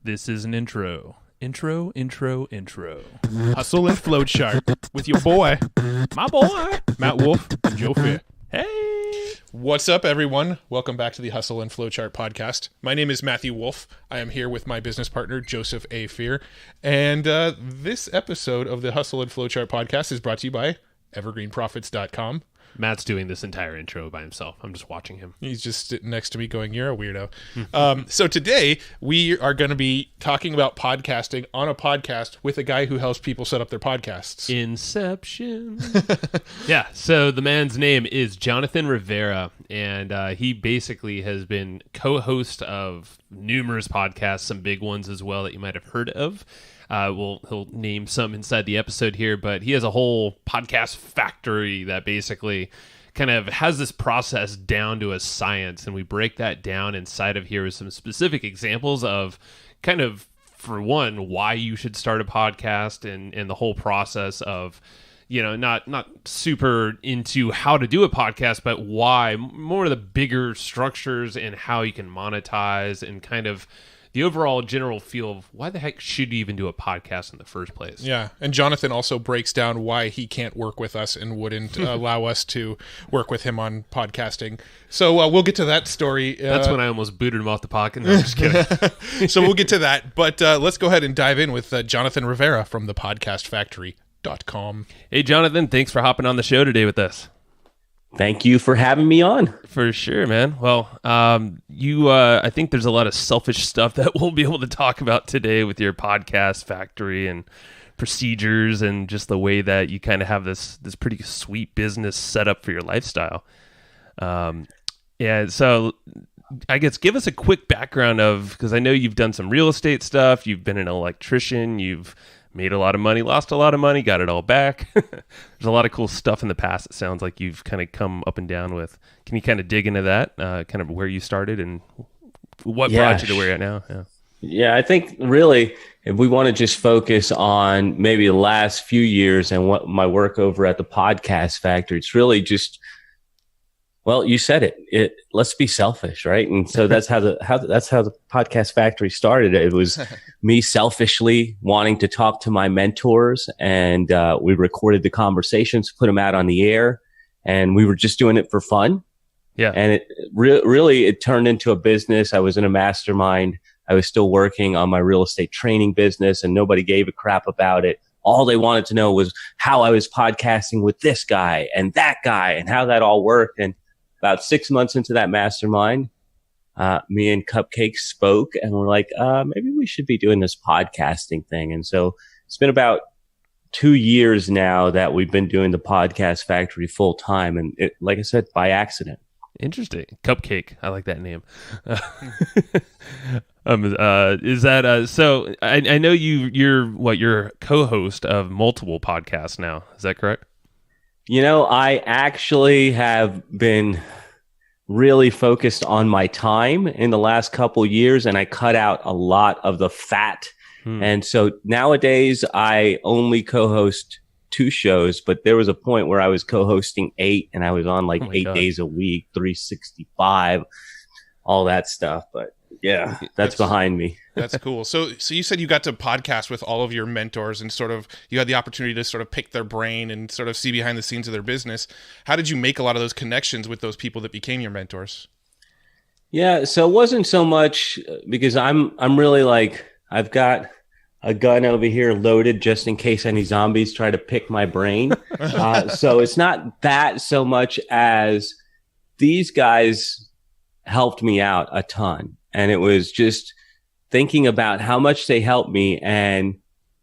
This is an intro. Intro. Hustle and Flowchart with your boy, my boy, Matt Wolf and Joe Fair. Hey! What's up, everyone? Welcome back to the Hustle and Flowchart podcast. My name is Matthew Wolf. I am here with my business partner, Joseph A. Fear. And this episode of the Hustle and Flowchart podcast is brought to you by evergreenprofits.com. Matt's doing this entire intro by himself. I'm just watching him. He's just sitting next to me going, you're a weirdo. So today we are going to be talking about podcasting on a podcast with a guy who helps people set up their podcasts. Inception. Yeah, so the man's name is Jonathan Rivera, and he basically has been co-host of numerous podcasts, some big ones as well that you might have heard of. He'll name some inside the episode here, but he has a whole podcast factory that basically kind of has this process down to a science, and we break that down inside of here with some specific examples of kind of, for one, why you should start a podcast and the whole process of, you know, not super into how to do a podcast, but why, more of the bigger structures and how you can monetize and kind of the overall general feel of why the heck should you even do a podcast in the first place? Yeah, and Jonathan also breaks down why he can't work with us and wouldn't allow us to work with him on podcasting. So we'll get to that story. That's when I almost booted him off the podcast. No, I'm just kidding. So we'll get to that. But let's go ahead and dive in with Jonathan Rivera from thepodcastfactory.com. Hey, Jonathan, thanks for hopping on the show today with us. Thank you for having me on. For sure, man. Well, I think there's a lot of selfish stuff that we'll be able to talk about today with your podcast factory and procedures and just the way that you kind of have this pretty sweet business set up for your lifestyle. So I guess give us a quick background of, because I know you've done some real estate stuff, you've been an electrician, you've made a lot of money, lost a lot of money, got it all back. There's a lot of cool stuff in the past. It sounds like you've kind of come up and down with. Can you kind of dig into that, kind of where you started and what brought you to where you're at now? Yeah, I think really if we want to just focus on maybe the last few years and what my work over at the Podcast Factory, it's really just, well, you said it. Let's be selfish, right? And so that's how the Podcast Factory started. It was me selfishly wanting to talk to my mentors, and we recorded the conversations, put them out on the air, and we were just doing it for fun. Yeah. And it really it turned into a business. I was in a mastermind. I was still working on my real estate training business, and nobody gave a crap about it. All they wanted to know was how I was podcasting with this guy and that guy and how that all worked. And about 6 months into that mastermind, me and Cupcake spoke, and we're like, maybe we should be doing this podcasting thing. And so it's been about 2 years now that we've been doing the Podcast Factory full time. And it, like I said, by accident. Interesting. Cupcake. I like that name. Is that, so I know you're co-host of multiple podcasts now. Is that correct? You know, I actually have been really focused on my time in the last couple years, and I cut out a lot of the fat. And so nowadays I only co-host 2 shows, but there was a point where I was co-hosting 8, and I was on like 8 days a week, 365, all that stuff. But yeah, that's behind me. That's cool. So you said you got to podcast with all of your mentors and sort of you had the opportunity to sort of pick their brain and sort of see behind the scenes of their business. How did you make a lot of those connections with those people that became your mentors? Yeah, so it wasn't so much because I'm really like, I've got a gun over here loaded just in case any zombies try to pick my brain. So it's not that so much as these guys helped me out a ton. And it was just thinking about how much they helped me and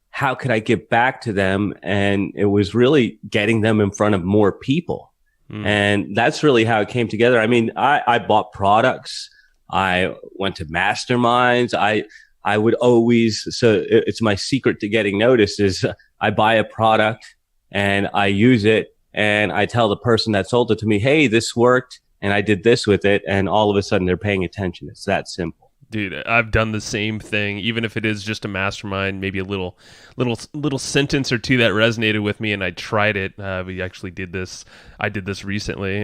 how could I give back to them. And it was really getting them in front of more people. And that's really how it came together. I mean, I bought products. I went to masterminds. I would always, so it's my secret to getting noticed is I buy a product and I use it and I tell the person that sold it to me, hey, this worked and I did this with it. And all of a sudden they're paying attention. It's that simple. Dude, I've done the same thing, even if it is just a mastermind, maybe a little sentence or two that resonated with me, and I tried it. We actually did this. I did this recently.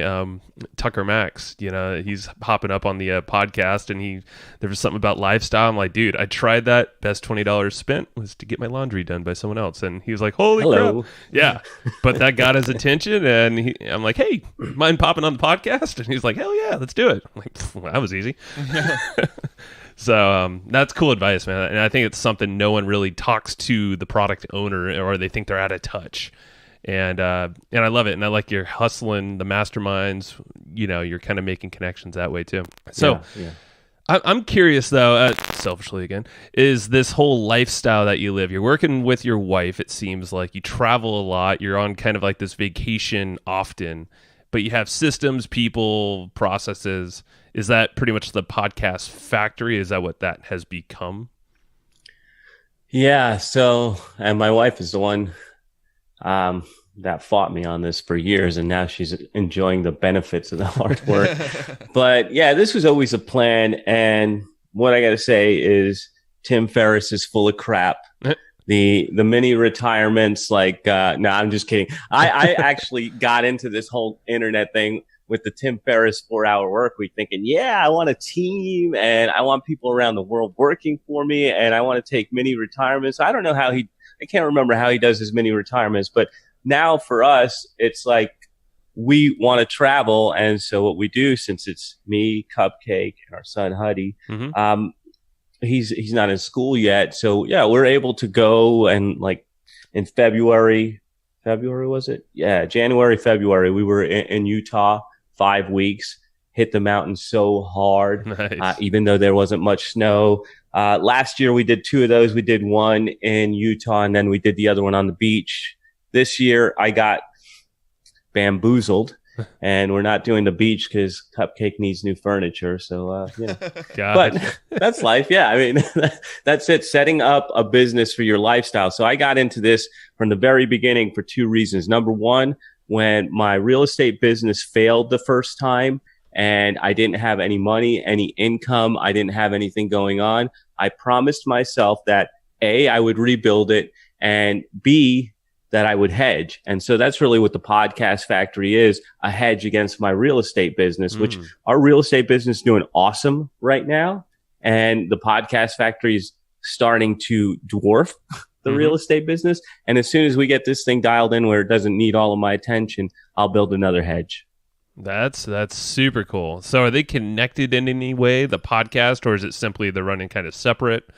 Tucker Max, he's hopping up on the podcast, and there was something about lifestyle. I'm like, dude, I tried that. Best $20 spent was to get my laundry done by someone else, and he was like, holy crap, yeah. But that got his attention, and I'm like, hey, mind popping on the podcast? And he's like, hell yeah, let's do it. I'm like, well, that was easy. So that's cool advice, man. And I think it's something no one really talks to the product owner, or they think they're out of touch. And I love it. And I like your hustling, the masterminds, you're kind of making connections that way too. So yeah. I'm curious though, selfishly again, is this whole lifestyle that you live, you're working with your wife. It seems like you travel a lot. You're on kind of like this vacation often, but you have systems, people, processes. Is that pretty much the podcast factory? Is that what that has become? Yeah. So, and my wife is the one that fought me on this for years, and now she's enjoying the benefits of the hard work. But yeah, this was always a plan. And what I got to say is Tim Ferriss is full of crap. The mini retirements, no, I'm just kidding. I actually got into this whole internet thing with the Tim Ferriss 4-hour work week thinking, yeah, I want a team and I want people around the world working for me and I want to take mini retirements. I don't know how I can't remember how he does his mini retirements, but now for us, it's like we want to travel. And so what we do, since it's me, Cupcake, and our son, Huddy, he's not in school yet. So yeah, we're able to go and like in February was it? Yeah, January, February, we were in Utah 5 weeks, hit the mountains so hard, nice. Even though there wasn't much snow. Last year we did 2 of those. We did one in Utah and then we did the other one on the beach. This year I got bamboozled and we're not doing the beach because Cupcake needs new furniture. So, yeah. But that's life. Yeah. I mean, that's it. Setting up a business for your lifestyle. So I got into this from the very beginning for 2 reasons. Number one, when my real estate business failed the first time and I didn't have any money, any income, I didn't have anything going on, I promised myself that A, I would rebuild it, and B, that I would hedge. And so that's really what the podcast factory is, a hedge against my real estate business, which our real estate business is doing awesome right now. And the podcast factory is starting to dwarf the real estate business. And as soon as we get this thing dialed in where it doesn't need all of my attention, I'll build another hedge. That's super cool. So are they connected in any way, the podcast, or is it simply they're running kind of separate?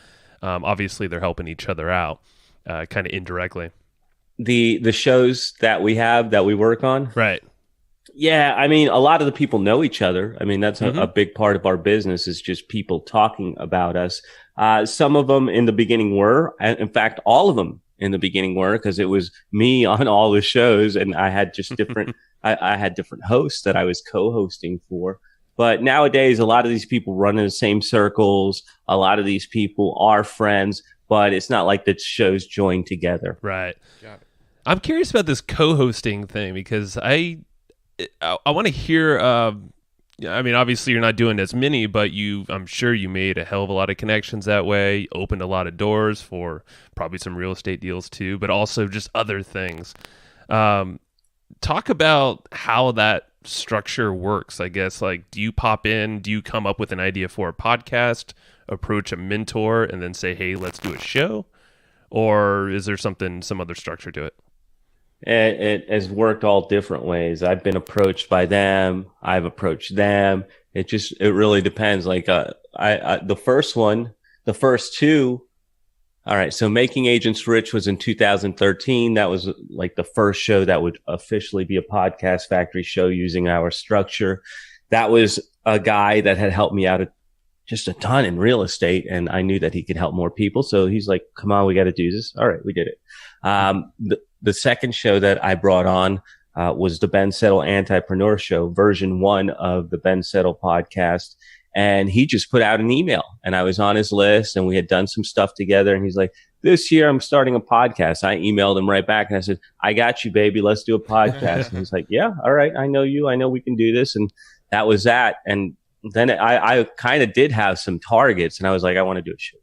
Obviously they're helping each other out kind of indirectly. The shows that we have that we work on. Right. Yeah. I mean, a lot of the people know each other. I mean, that's a big part of our business is just people talking about us. Some of them in the beginning were, in fact, all of them in the beginning were, because it was me on all the shows and I had just different, I had different hosts that I was co-hosting for. But nowadays, a lot of these people run in the same circles. A lot of these people are friends, but it's not like the shows join together. Right. Got it. I'm curious about this co-hosting thing because I want to hear, I mean, obviously you're not doing as many, but I'm sure you made a hell of a lot of connections that way, opened a lot of doors for probably some real estate deals too, but also just other things. Talk about how that structure works, I guess. Like, do you pop in, do you come up with an idea for a podcast, approach a mentor, and then say, hey, let's do a show? Or is there some other structure to it? It has worked all different ways. I've been approached by them. I've approached them. It really depends. Like, the first 2. All right. So Making Agents Rich was in 2013. That was like the first show that would officially be a podcast factory show using our structure. That was a guy that had helped me out just a ton in real estate. And I knew that he could help more people. So he's like, come on, we got to do this. All right. We did it. The second show that I brought on was the Ben Settle Anti-Preneur show, version 1 of the Ben Settle podcast. And he just put out an email and I was on his list and we had done some stuff together. And he's like, this year I'm starting a podcast. I emailed him right back and I said, I got you, baby. Let's do a podcast. And he's like, yeah, all right. I know you. I know we can do this. And that was that. And then I kind of did have some targets, and I was like, I want to do a show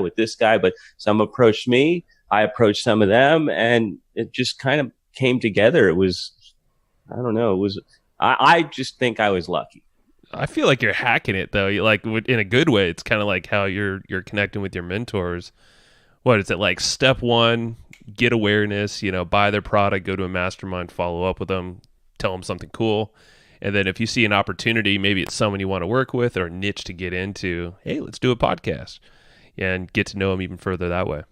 with this guy, but some approached me, I approached some of them, and it just kind of came together. It was, I don't know, I just think I was lucky. I feel like you're hacking it though. You like in a good way. It's kind of like how you're connecting with your mentors. What is it like? Step one, get awareness. Buy their product, go to a mastermind, follow up with them, tell them something cool, and then if you see an opportunity, maybe it's someone you want to work with or a niche to get into. Hey, let's do a podcast and get to know them even further that way.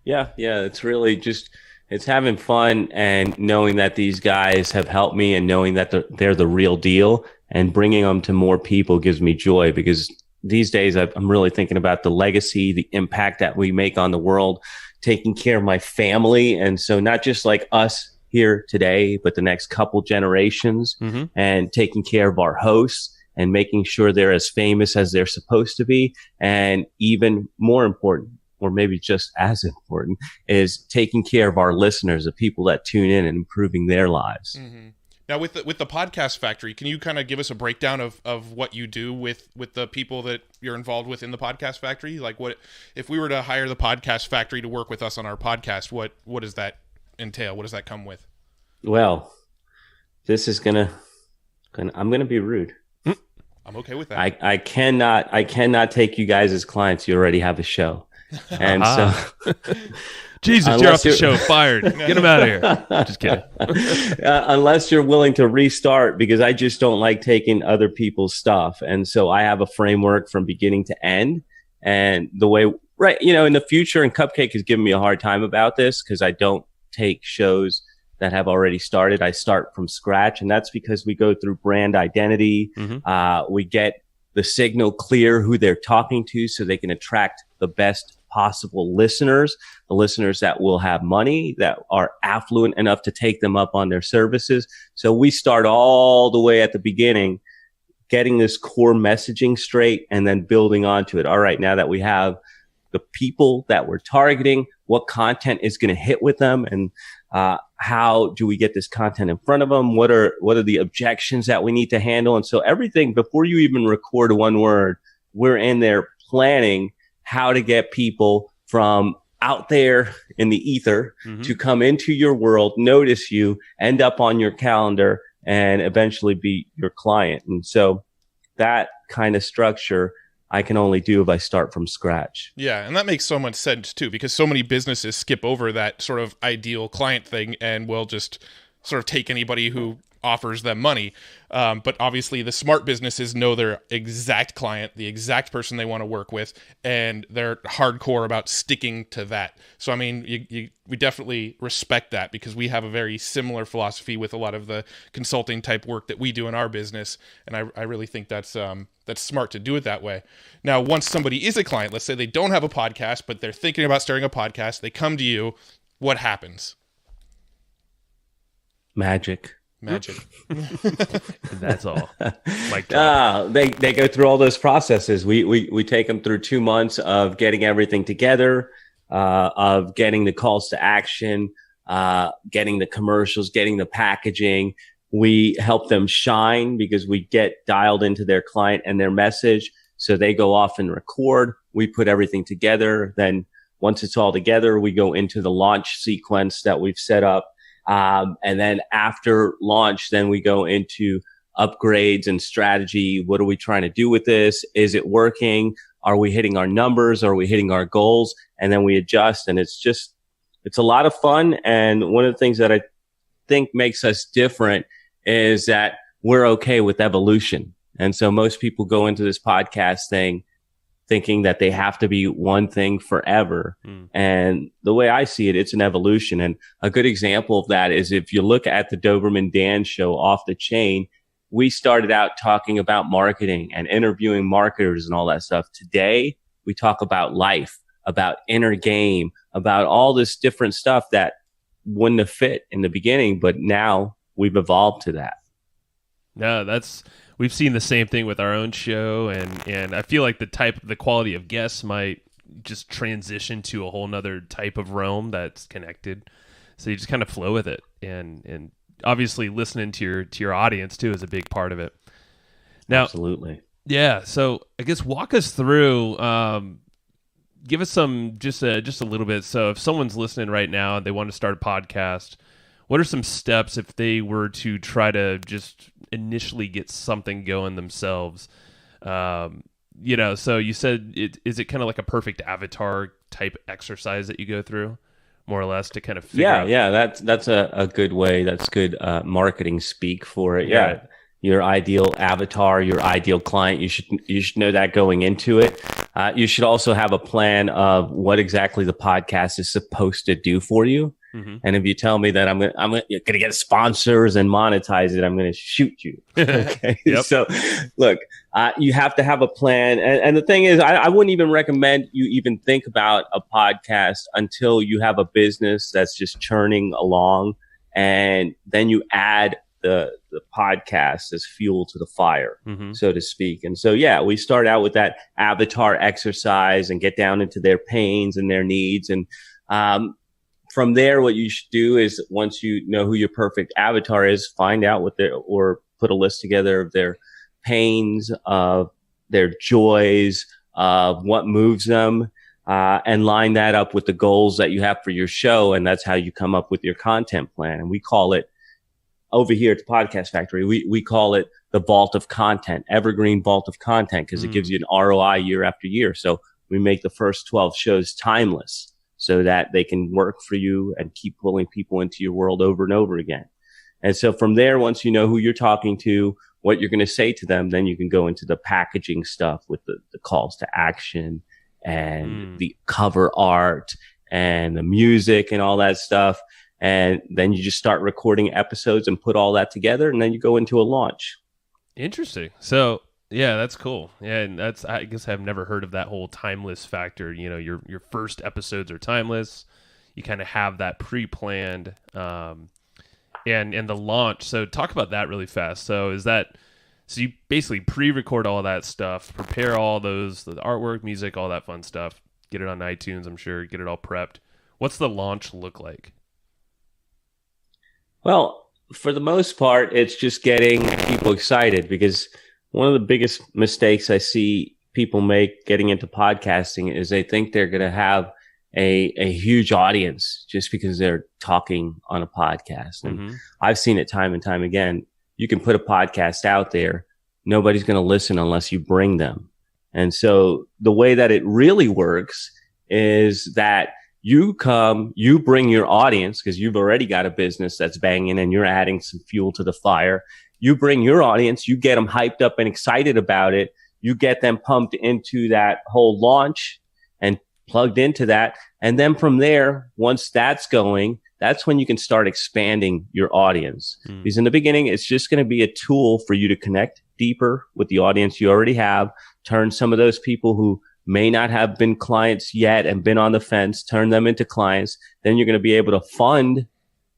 Yeah. It's really just it's having fun and knowing that these guys have helped me and knowing that they're the real deal. And bringing them to more people gives me joy, because these days I'm really thinking about the legacy, the impact that we make on the world, taking care of my family. And so not just like us here today, but the next couple generations, and taking care of our hosts and making sure they're as famous as they're supposed to be. And even more important, or maybe just as important, is taking care of our listeners, the people that tune in, and improving their lives. Mm-hmm. Now, with the Podcast Factory, can you kind of give us a breakdown of what you do with the people that you're involved with in the Podcast Factory? Like, what if we were to hire the Podcast Factory to work with us on our podcast? What does that entail? What does that come with? Well, this is I'm gonna be rude. I'm okay with that. I cannot take you guys as clients. You already have a show, and so. Jesus, you're off the show. Fired. Get him out of here. Just kidding. Unless you're willing to restart, because I just don't like taking other people's stuff. And so I have a framework from beginning to end. And the way, right, in the future, and Cupcake has given me a hard time about this, because I don't take shows that have already started. I start from scratch. And that's because we go through brand identity. We get the signal clear who they're talking to so they can attract the best possible listeners, the listeners that will have money, that are affluent enough to take them up on their services. So we start all the way at the beginning, getting this core messaging straight, and then building onto it. All right, now that we have the people that we're targeting, what content is going to hit with them, and how do we get this content in front of them? What are the objections that we need to handle? And so everything, before you even record one word, we're in there planning how to get people from out there in the ether to come into your world, notice you, end up on your calendar, and eventually be your client. And so that kind of structure I can only do if I start from scratch. Yeah, and that makes so much sense too, because so many businesses skip over that sort of ideal client thing and will just sort of take anybody who offers them money. But obviously the smart businesses know their exact client, the exact person they want to work with, and they're hardcore about sticking to that. So, I mean, we definitely respect that, because we have a very similar philosophy with a lot of the consulting type work that we do in our business. And I really think that's smart to do it that way. Now, once somebody is a client, let's say they don't have a podcast, but they're thinking about starting a podcast, they come to you, what happens? Magic. That's all. They go through all those processes. We take them through 2 months of getting everything together, of getting the calls to action, getting the commercials, getting the packaging. We help them shine, because we get dialed into their client and their message. So they go off and record. We put everything together. Then once it's all together, we go into the launch sequence that we've set up. And then after launch, then we go into upgrades and strategy. What are we trying to do with this? Is it working? Are we hitting our numbers? Are we hitting our goals? And then we adjust. And it's a lot of fun. And one of the things that I think makes us different is that we're okay with evolution. And so most people go into this podcast thing thinking that they have to be one thing forever. And the way I see it, it's an evolution. And a good example of that is if you look at the Doberman Dan show, Off the Chain, we started out talking about marketing and interviewing marketers and all that stuff. Today, we talk about life, about inner game, about all this different stuff that wouldn't have fit in the beginning, but now we've evolved to that. No, we've seen the same thing with our own show, and I feel like the quality of guests might just transition to a whole nother type of realm that's connected. So you just kind of flow with it, and obviously listening to your audience too is a big part of it. Now, absolutely. Yeah. So I guess walk us through, give us some, just a little bit. So if someone's listening right now and they want to start a podcast, what are some steps if they were to try to just initially get something going themselves? So you said, is it kind of like a perfect avatar type exercise that you go through, more or less, to kind of figure out? Yeah, that's a good way. That's good marketing speak for it. Yeah. Right. Your ideal avatar, your ideal client, you should know that going into it. You should also have a plan of what exactly the podcast is supposed to do for you. Mm-hmm. And if you tell me that I'm gonna get sponsors and monetize it, I'm gonna shoot you. Okay. Yep. So look, you have to have a plan. And the thing is, I wouldn't even recommend you even think about a podcast until you have a business that's just churning along, and then you add the podcast as fuel to the fire, Mm-hmm. so to speak. And so, yeah, we start out with that avatar exercise and get down into their pains and their needs. And from there, what you should do is, once you know who your perfect avatar is, find out or put a list together of their pains, of their joys, of what moves them, and line that up with the goals that you have for your show. And that's how you come up with your content plan. And we call it, over here at the Podcast Factory, we call it the vault of content, Evergreen vault of content, because it gives you an ROI year after year. So we make the first 12 shows timeless so that they can work for you and keep pulling people into your world over and over again. And so from there, once you know who you're talking to, what you're going to say to them, then you can go into the packaging stuff with the calls to action and the cover art and the music and all that stuff. And then you just start recording episodes and put all that together, and then you go into a launch. Interesting. So yeah, that's cool. Yeah, and I guess I've never heard of that whole timeless factor. Your first episodes are timeless. You kind of have that pre-planned, and the launch. So talk about that really fast. So you basically pre-record all that stuff, prepare all the artwork, music, all that fun stuff, get it on iTunes, I'm sure, get it all prepped. What's the launch look like? Well, for the most part, it's just getting people excited, because one of the biggest mistakes I see people make getting into podcasting is they think they're going to have a huge audience just because they're talking on a podcast. And I've seen it time and time again. You can put a podcast out there. Nobody's going to listen unless you bring them. And so the way that it really works is that you bring your audience, because you've already got a business that's banging and you're adding some fuel to the fire. You bring your audience, you get them hyped up and excited about it. You get them pumped into that whole launch and plugged into that. And then from there, once that's going, that's when you can start expanding your audience. Because in the beginning, it's just going to be a tool for you to connect deeper with the audience you already have, turn some of those people who may not have been clients yet and been on the fence, turn them into clients. Then you're going to be able to fund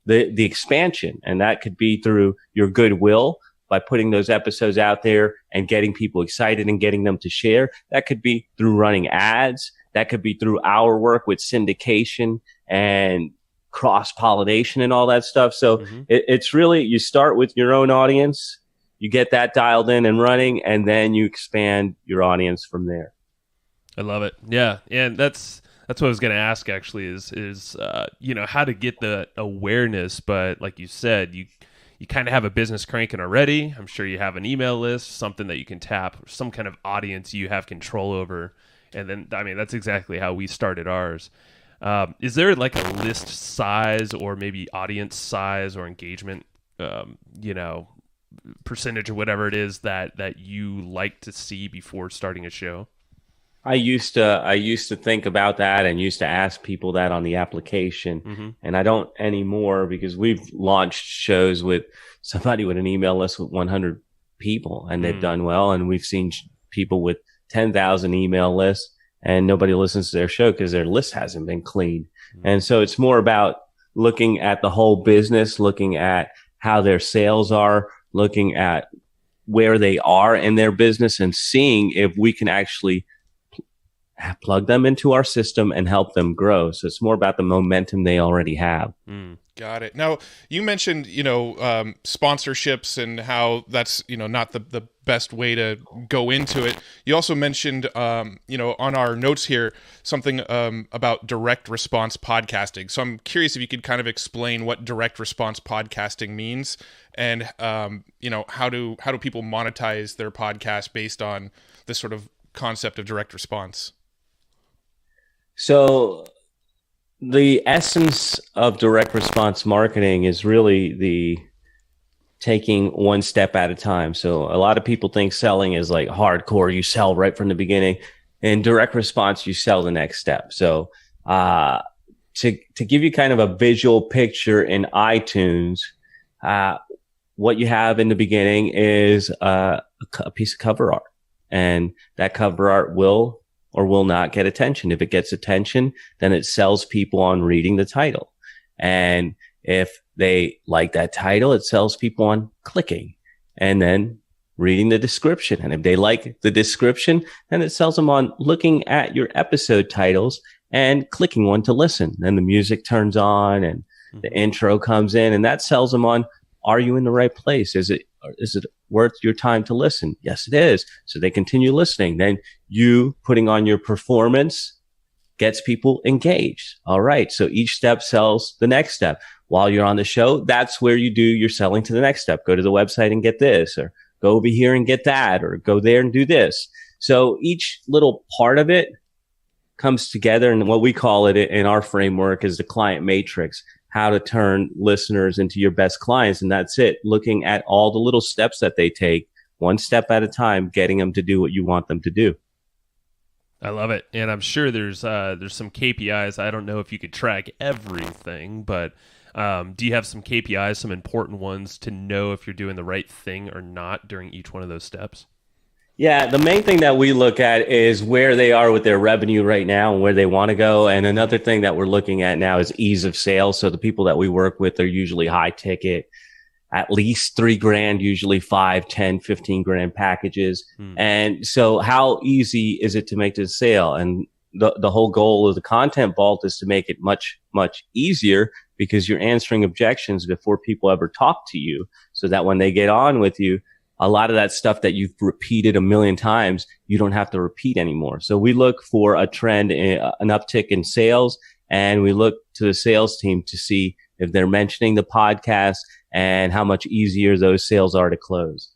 the expansion. And that could be through your goodwill by putting those episodes out there and getting people excited and getting them to share. That could be through running ads. That could be through our work with syndication and cross-pollination and all that stuff. So it's really, you start with your own audience, you get that dialed in and running, and then you expand your audience from there. I love it. Yeah, and that's what I was going to ask. Actually, is how to get the awareness. But like you said, you kind of have a business cranking already. I'm sure you have an email list, something that you can tap, some kind of audience you have control over. And then, I mean, that's exactly how we started ours. Is there like a list size or maybe audience size or engagement, percentage or whatever it is that you like to see before starting a show? I used to think about that and used to ask people that on the application, and I don't anymore, because we've launched shows with somebody with an email list with 100 people and they've done well. And we've seen people with 10,000 email lists and nobody listens to their show because their list hasn't been cleaned. And so it's more about looking at the whole business, looking at how their sales are, looking at where they are in their business and seeing if we can actually plug them into our system and help them grow. So it's more about the momentum they already have. Got it. Now, you mentioned, sponsorships and how that's, not the best way to go into it. You also mentioned, on our notes here, something about direct response podcasting. So I'm curious if you could kind of explain what direct response podcasting means, and how do people monetize their podcast based on this sort of concept of direct response? So the essence of direct response marketing is really the taking one step at a time. So a lot of people think selling is like hardcore. You sell right from the beginning. In direct response, you sell the next step. So to give you kind of a visual picture in iTunes, what you have in the beginning is a piece of cover art. And that cover art will or will not get attention. If it gets attention, then it sells people on reading the title. And if they like that title, it sells people on clicking and then reading the description. And if they like the description, then it sells them on looking at your episode titles and clicking one to listen. Then the music turns on and the intro comes in, and that sells them on, are you in the right place? Is it worth your time to listen? Yes, it is. So they continue listening. Then you putting on your performance gets people engaged. All right. So each step sells the next step. While you're on the show, that's where you do your selling to the next step. Go to the website and get this, or go over here and get that, or go there and do this. So each little part of it comes together. And what we call it in our framework is the client matrix, how to turn listeners into your best clients. And that's it. Looking at all the little steps that they take, one step at a time, getting them to do what you want them to do. I love it. And I'm sure there's some KPIs. I don't know if you could track everything, but do you have some KPIs, some important ones to know if you're doing the right thing or not during each one of those steps? Yeah, the main thing that we look at is where they are with their revenue right now and where they want to go. And another thing that we're looking at now is ease of sale. So the people that we work with are usually high ticket, at least $3,000, usually 5, 10, 15 grand packages. And so how easy is it to make the sale? And the whole goal of the content vault is to make it much, much easier, because you're answering objections before people ever talk to you, so that when they get on with you, a lot of that stuff that you've repeated a million times, you don't have to repeat anymore. So we look for a trend, an uptick in sales, and we look to the sales team to see if they're mentioning the podcast and how much easier those sales are to close.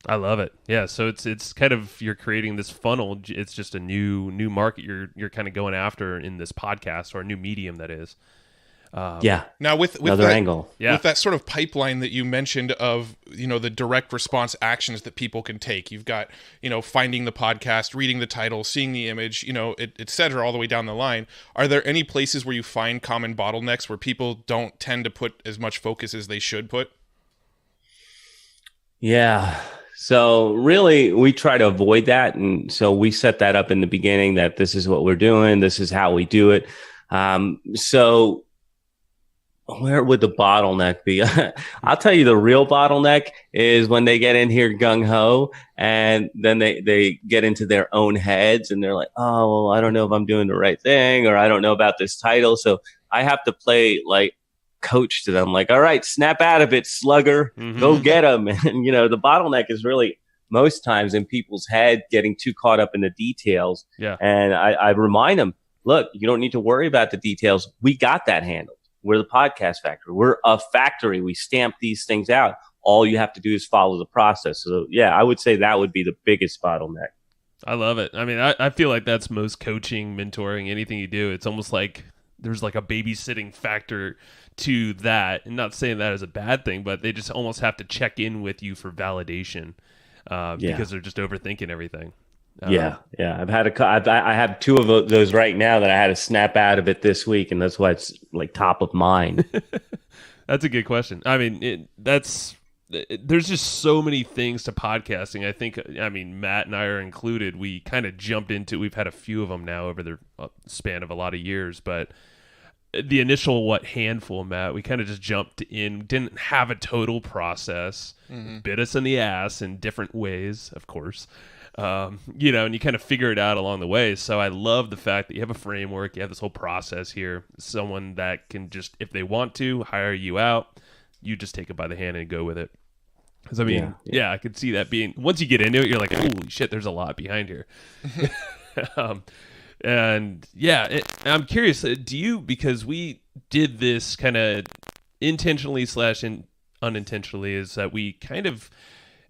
I love it. Yeah, so it's kind of, you're creating this funnel. It's just a new market you're kind of going after in this podcast, or a new medium that is. Now with another that angle, with that sort of pipeline that you mentioned of, the direct response actions that people can take, you've got, finding the podcast, reading the title, seeing the image, et cetera, all the way down the line. Are there any places where you find common bottlenecks where people don't tend to put as much focus as they should put? Yeah. So really, we try to avoid that. And so we set that up in the beginning, that this is what we're doing. This is how we do it. So where would the bottleneck be? I'll tell you, the real bottleneck is when they get in here gung-ho, and then they get into their own heads, and they're like, oh, well, I don't know if I'm doing the right thing, or I don't know about this title. So I have to play like coach to them, like, all right, snap out of it, slugger, go get them. And, the bottleneck is really most times in people's head, getting too caught up in the details. Yeah. And I remind them, look, you don't need to worry about the details. We got that handled. We're the podcast factory. We're a factory. We stamp these things out. All you have to do is follow the process. So yeah, I would say that would be the biggest bottleneck. I love it. I mean, I feel like that's most coaching, mentoring, anything you do. It's almost like there's like a babysitting factor to that. And not saying that is a bad thing, but they just almost have to check in with you for validation because they're just overthinking everything. Yeah. I've had I have 2 of those right now that I had to snap out of it this week, and that's why it's like top of mind. That's a good question. I mean, there's just so many things to podcasting. I mean, Matt and I are included. We kind of jumped into. We've had a few of them now over the span of a lot of years, but the initial handful, Matt, we kind of just jumped in, didn't have a total process, bit us in the ass in different ways, of course. And you kind of figure it out along the way. So I love the fact that you have a framework, you have this whole process here, someone that can just, if they want to, hire you out, you just take it by the hand and go with it. Because I mean, yeah, I could see that being, once you get into it, you're like, holy shit, there's a lot behind here. And yeah, I'm curious, do you, because we did this kind of intentionally / unintentionally, is that we kind of,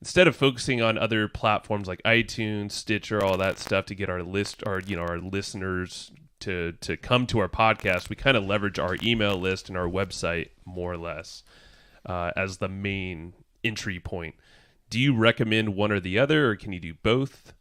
instead of focusing on other platforms like iTunes, Stitcher, all that stuff to get our list, or our listeners to come to our podcast, we kind of leverage our email list and our website more or less as the main entry point. Do you recommend one or the other, or can you do both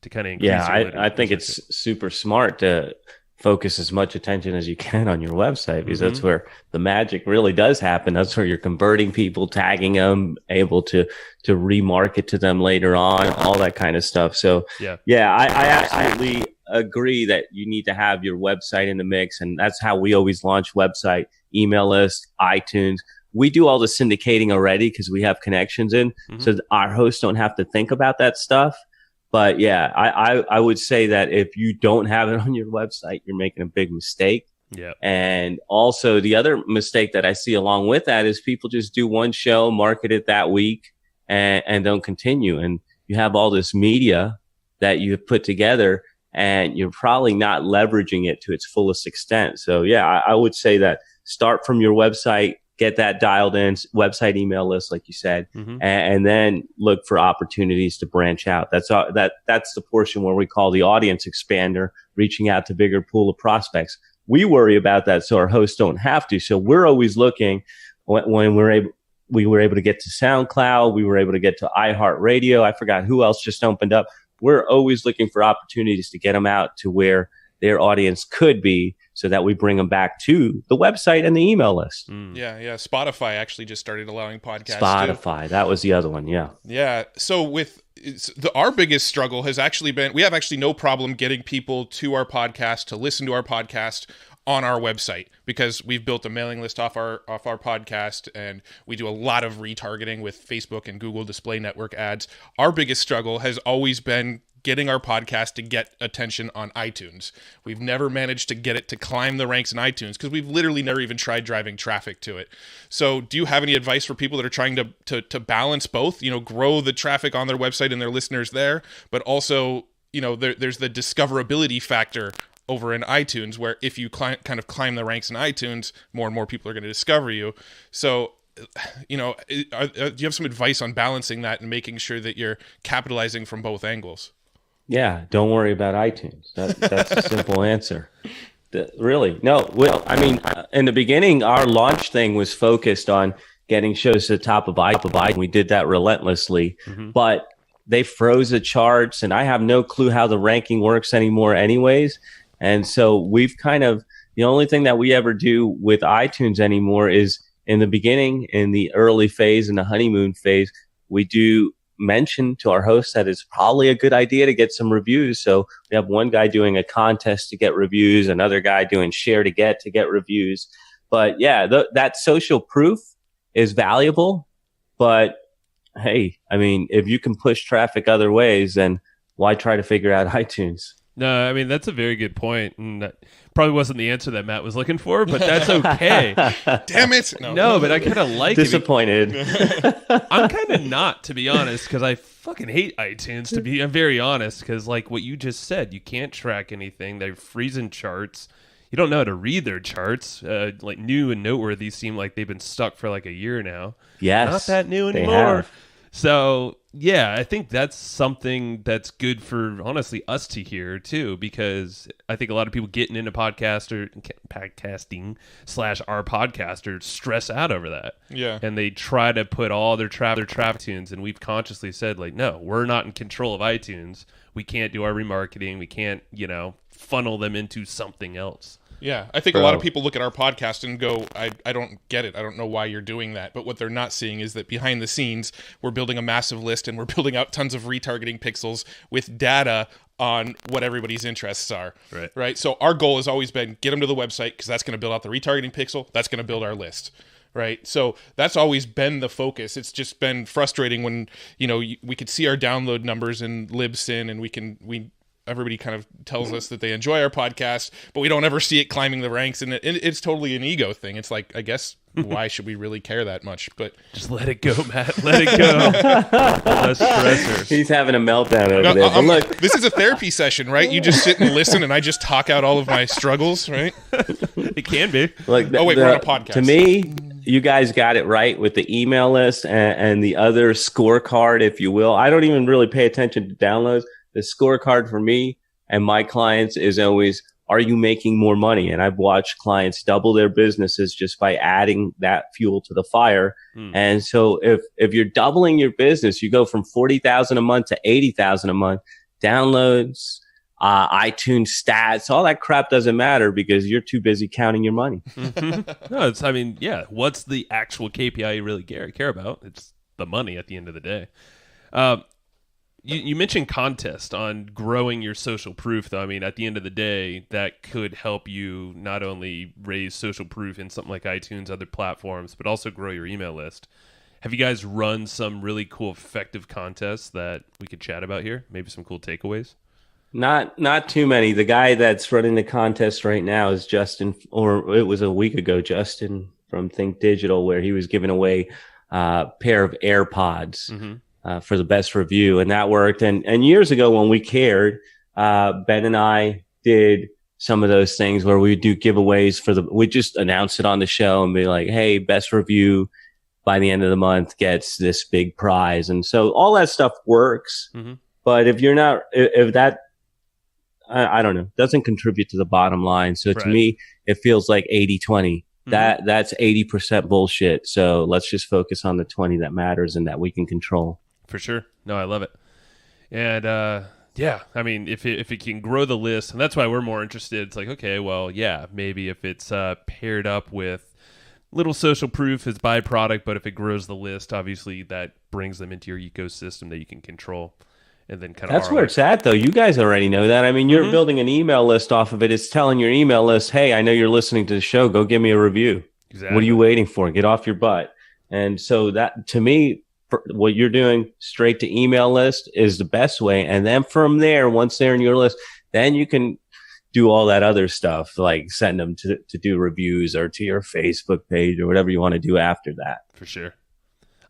to kind of increase? I think it's super smart to focus as much attention as you can on your website, because that's where the magic really does happen. That's where you're converting people, tagging them, able to remarket to them later on, all that kind of stuff. So I absolutely agree that you need to have your website in the mix, and that's how we always launch website, email list, iTunes. We do all the syndicating already because we have connections in, so our hosts don't have to think about that stuff. But yeah, I would say that if you don't have it on your website, you're making a big mistake. Yeah. And also the other mistake that I see along with that is people just do one show, market it that week, and don't continue. And you have all this media that you've put together, and you're probably not leveraging it to its fullest extent. So yeah, I would say that start from your website, get that dialed in, website, email list, like you said, and then look for opportunities to branch out. That's the portion where we call the audience expander, reaching out to bigger pool of prospects. We worry about that so our hosts don't have to. So we're always looking when we were able to get to SoundCloud, we were able to get to iHeartRadio. I forgot who else just opened up. We're always looking for opportunities to get them out to where their audience could be, so that we bring them back to the website and the email list. Yeah. Spotify actually just started allowing podcasts. Spotify, that was the other one. Yeah. Yeah. So our biggest struggle has actually been, we have actually no problem getting people to our podcast, to listen to our podcast on our website, because we've built a mailing list off our podcast, and we do a lot of retargeting with Facebook and Google Display Network ads. Our biggest struggle has always been getting our podcast to get attention on iTunes. We've never managed to get it to climb the ranks in iTunes because we've literally never even tried driving traffic to it. So do you have any advice for people that are trying to balance both, grow the traffic on their website and their listeners there, but also, there's the discoverability factor over in iTunes, where if you kind of climb the ranks in iTunes, more and more people are going to discover you. So do you have some advice on balancing that and making sure that you're capitalizing from both angles? Yeah, don't worry about iTunes. That's a simple answer. Really, no. Well, I mean, in the beginning, our launch thing was focused on getting shows to the top of iTunes. We did that relentlessly, but they froze the charts, and I have no clue how the ranking works anymore anyways. And so we've the only thing that we ever do with iTunes anymore is in the beginning, in the early phase, in the honeymoon phase, we do mention to our hosts that it's probably a good idea to get some reviews. So we have one guy doing a contest to get reviews, another guy doing share to get reviews. But yeah, that social proof is valuable. But hey, I mean, if you can push traffic other ways, then why try to figure out iTunes? No, I mean, that's a very good point, and that probably wasn't the answer that Matt was looking for, but that's okay. Damn it! No, but I kind of like disappointed. I'm kind of not, to be honest, because I fucking hate iTunes. I'm very honest, because like what you just said, you can't track anything. They're freezing charts. You don't know how to read their charts. Like New and Noteworthy seem like they've been stuck for like a year now. Yes, not that new anymore. So yeah, I think that's something that's good for, honestly, us to hear too, because I think a lot of people getting into podcasting / our podcasters stress out over that. Yeah. And they try to put all their traffic tunes, and we've consciously said, like, no, we're not in control of iTunes. We can't do our remarketing. We can't, funnel them into something else. Yeah, I think a lot of people look at our podcast and go, I don't get it. I don't know why you're doing that. But what they're not seeing is that behind the scenes, we're building a massive list, and we're building out tons of retargeting pixels with data on what everybody's interests are. Right. So our goal has always been get them to the website, because that's going to build out the retargeting pixel. That's going to build our list. Right. So that's always been the focus. It's just been frustrating when, we could see our download numbers in Libsyn, and everybody kind of tells us that they enjoy our podcast, but we don't ever see it climbing the ranks, and it's totally an ego thing. It's like, I guess why should we really care that much? But just let it go, Matt. Let it go. Less stressors. He's having a meltdown over there. But look, this is a therapy session, right? You just sit and listen, and I just talk out all of my struggles, right? It can be. like we're on a podcast. To me, you guys got it right with the email list and the other scorecard, if you will. I don't even really pay attention to downloads. The scorecard for me and my clients is always, are you making more money? And I've watched clients double their businesses just by adding that fuel to the fire. And so if you're doubling your business, you go from 40,000 a month to 80,000 a month, downloads, iTunes stats, all that crap doesn't matter because you're too busy counting your money. No, what's the actual KPI you really care about? It's the money at the end of the day. You mentioned contest on growing your social proof, though. I mean, at the end of the day, that could help you not only raise social proof in something like iTunes, other platforms, but also grow your email list. Have you guys run some really cool, effective contests that we could chat about here? Maybe some cool takeaways? Not too many. The guy that's running the contest right now is Justin, or it was a week ago, Justin from Think Digital, where he was giving away a pair of AirPods. For the best review, and that worked. And years ago when we cared, Ben and I did some of those things where we do giveaways we just announce it on the show and be like, hey, best review by the end of the month gets this big prize. And so all that stuff works. But if you're not, if that, I don't know, doesn't contribute to the bottom line. So to me, it feels like 80-20. That's 80% bullshit. So let's just focus on the 20 that matters and that we can control. For sure. No, I love it. And I mean, if it can grow the list, and that's why we're more interested. It's like, okay, well, yeah, maybe if it's paired up with little social proof as byproduct, but if it grows the list, obviously that brings them into your ecosystem that you can control. And then kind of that's where it's at, though. You guys already know that. I mean, you're building an email list off of it. It's telling your email list, hey, I know you're listening to the show. Go give me a review. Exactly. What are you waiting for? Get off your butt. And so that, to me, what you're doing straight to email list is the best way. And then from there, once they're in your list, then you can do all that other stuff, like send them to do reviews or to your Facebook page or whatever you want to do after that. For sure.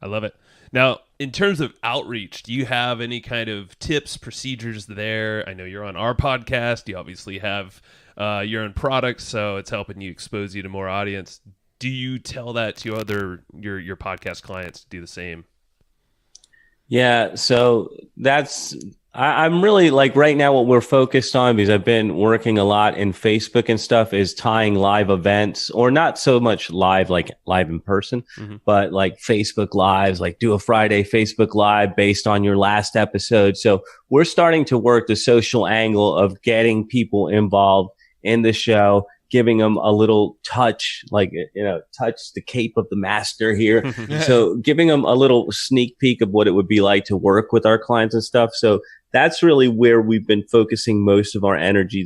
I love it. Now, in terms of outreach, do you have any kind of tips, procedures there? I know you're on our podcast. You obviously have your own products, so it's helping you expose you to more audience. Do you tell that to your podcast clients to do the same? Yeah, so I'm really like right now what we're focused on, because I've been working a lot in Facebook and stuff, is tying live events, or not so much live in person, but like Facebook lives, like do a Friday Facebook live based on your last episode. So we're starting to work the social angle of getting people involved in the show, giving them a little touch, like, touch the cape of the master here. So giving them a little sneak peek of what it would be like to work with our clients and stuff. So that's really where we've been focusing most of our energy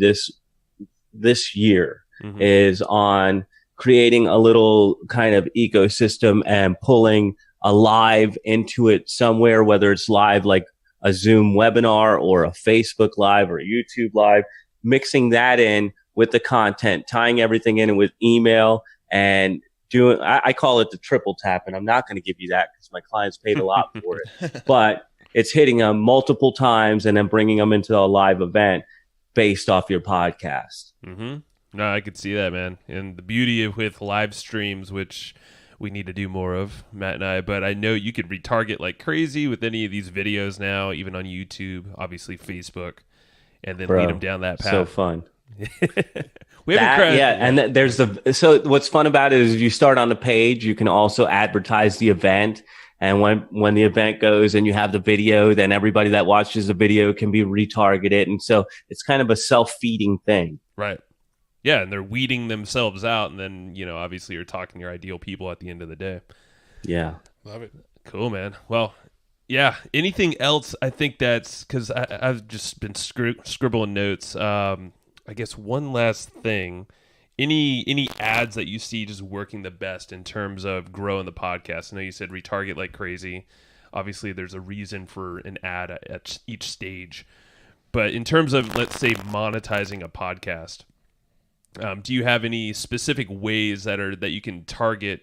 this year, is on creating a little kind of ecosystem and pulling a live into it somewhere, whether it's live like a Zoom webinar or a Facebook live or a YouTube live, mixing that in with the content, tying everything in with email, and doing, I call it the triple tap, and I'm not going to give you that because my clients paid a lot for it, but it's hitting them multiple times and then bringing them into a live event based off your podcast. No, I could see that, man. And the beauty with live streams, which we need to do more of, Matt and I, but I know you could retarget like crazy with any of these videos now, even on YouTube, obviously Facebook, and then lead them down that path. So fun. We haven't and so what's fun about it is if you start on the page, you can also advertise the event. And when the event goes and you have the video, then everybody that watches the video can be retargeted. And so it's kind of a self-feeding thing. Right. Yeah. And they're weeding themselves out. And then, obviously you're talking your ideal people at the end of the day. Yeah. Love it. Cool, man. Well, yeah. Anything else? I think that's because I've just been scribbling notes. I guess one last thing. Any ads that you see just working the best in terms of growing the podcast? I know you said retarget like crazy. Obviously, there's a reason for an ad at each stage. But in terms of, let's say, monetizing a podcast, do you have any specific ways that you can target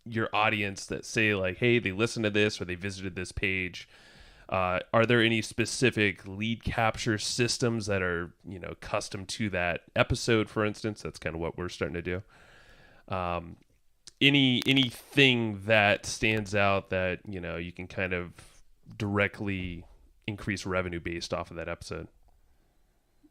your audience that say like, hey, they listened to this or they visited this page, are there any specific lead capture systems that are, custom to that episode, for instance? That's kind of what we're starting to do. Anything that stands out that, you can kind of directly increase revenue based off of that episode?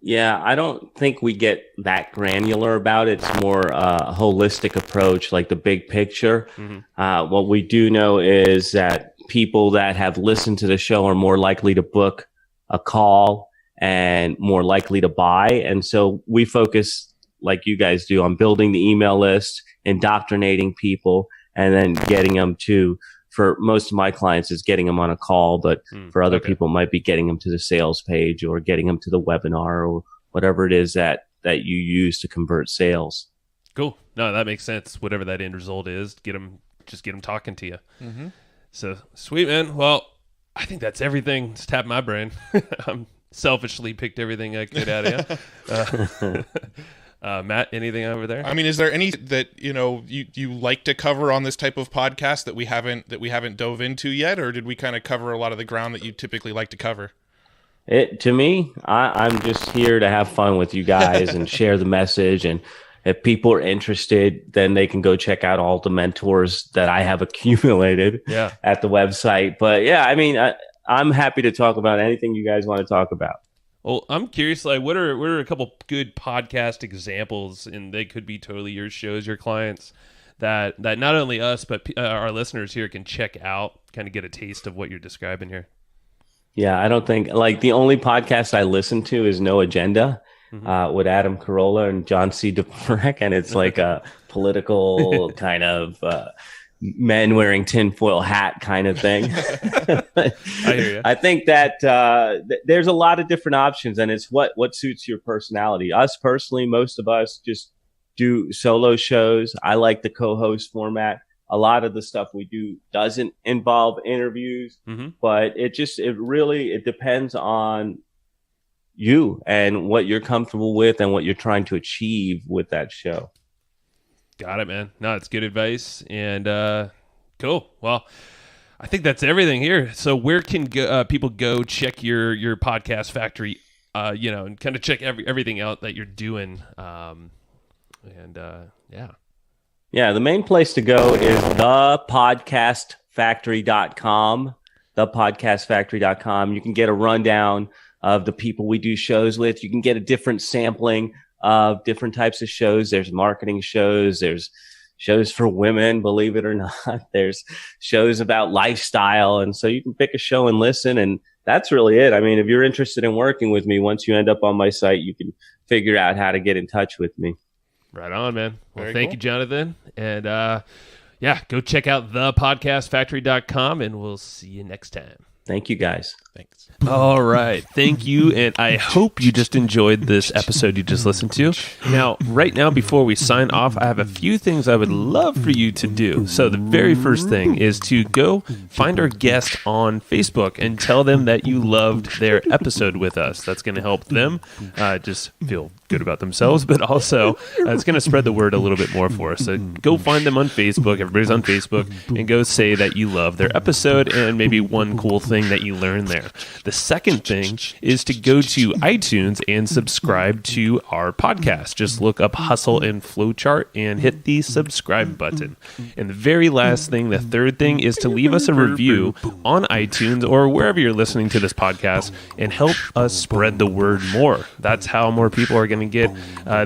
Yeah, I don't think we get that granular about it. It's more a holistic approach, like the big picture. Mm-hmm. What we do know is that people that have listened to the show are more likely to book a call and more likely to buy. And so we focus, like you guys do, on building the email list, indoctrinating people, and then getting them to, for most of my clients, is getting them on a call, but for other people, it might be getting them to the sales page or getting them to the webinar or whatever it is that you use to convert sales. Cool. No, that makes sense. Whatever that end result is, just get them talking to you. Mm-hmm. So sweet, man. Well, I think that's everything. Just tap my brain. I'm selfishly picked everything I could out of you. Matt, anything over there? I mean, is there any that you like to cover on this type of podcast that we haven't dove into yet, or did we kind of cover a lot of the ground that you typically like to cover? To me, I'm just here to have fun with you guys and share the message. And if people are interested, then they can go check out all the mentors that I have accumulated at the website. But yeah, I mean, I'm happy to talk about anything you guys want to talk about. Well, I'm curious, like, what are a couple good podcast examples, and they could be totally your shows, your clients, that not only us, but our listeners here can check out, kind of get a taste of what you're describing here? Yeah, I don't think, like, the only podcast I listen to is No Agenda with Adam Carolla and John C. Dvorak, and it's like a political kind of men wearing tinfoil hat kind of thing. I hear you. I think that there's a lot of different options, and it's what suits your personality. Us personally, most of us just do solo shows. I like the co-host format. A lot of the stuff we do doesn't involve interviews, but it really depends on you and what you're comfortable with and what you're trying to achieve with that show. Got it, man. No, it's good advice. And cool. Well, I think that's everything here. So where can people go check your podcast factory, and kind of check everything out that you're doing? Yeah, the main place to go is thepodcastfactory.com, thepodcastfactory.com. You can get a rundown of the people we do shows with. You can get a different sampling of different types of shows. There's marketing shows. There's shows for women, believe it or not. There's shows about lifestyle. And so you can pick a show and listen. And that's really it. I mean, if you're interested in working with me, once you end up on my site, you can figure out how to get in touch with me. Right on, man. Well, thank you, Jonathan. And go check out thepodcastfactory.com, and we'll see you next time. Thank you, guys. Thanks. All right. Thank you. And I hope you just enjoyed this episode you just listened to. Now, right now, before we sign off, I have a few things I would love for you to do. So the very first thing is to go find our guest on Facebook and tell them that you loved their episode with us. That's going to help them just feel good about themselves, but also it's going to spread the word a little bit more for us. So go find them on Facebook. Everybody's on Facebook, and go say that you love their episode and maybe one cool thing that you learned there. The second thing is to go to iTunes and subscribe to our podcast. Just look up Hustle and Flowchart and hit the subscribe button. And the very last thing, the third thing, is to leave us a review on iTunes or wherever you're listening to this podcast and help us spread the word more. That's how more people are going to get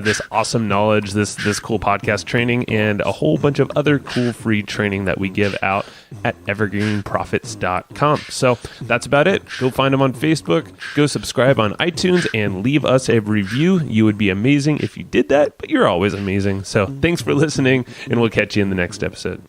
this awesome knowledge, this cool podcast training, and a whole bunch of other cool free training that we give out at evergreenprofits.com. So that's about it. Go find them on Facebook, go subscribe on iTunes, and leave us a review. You would be amazing if you did that, but you're always amazing. So thanks for listening, and we'll catch you in the next episode.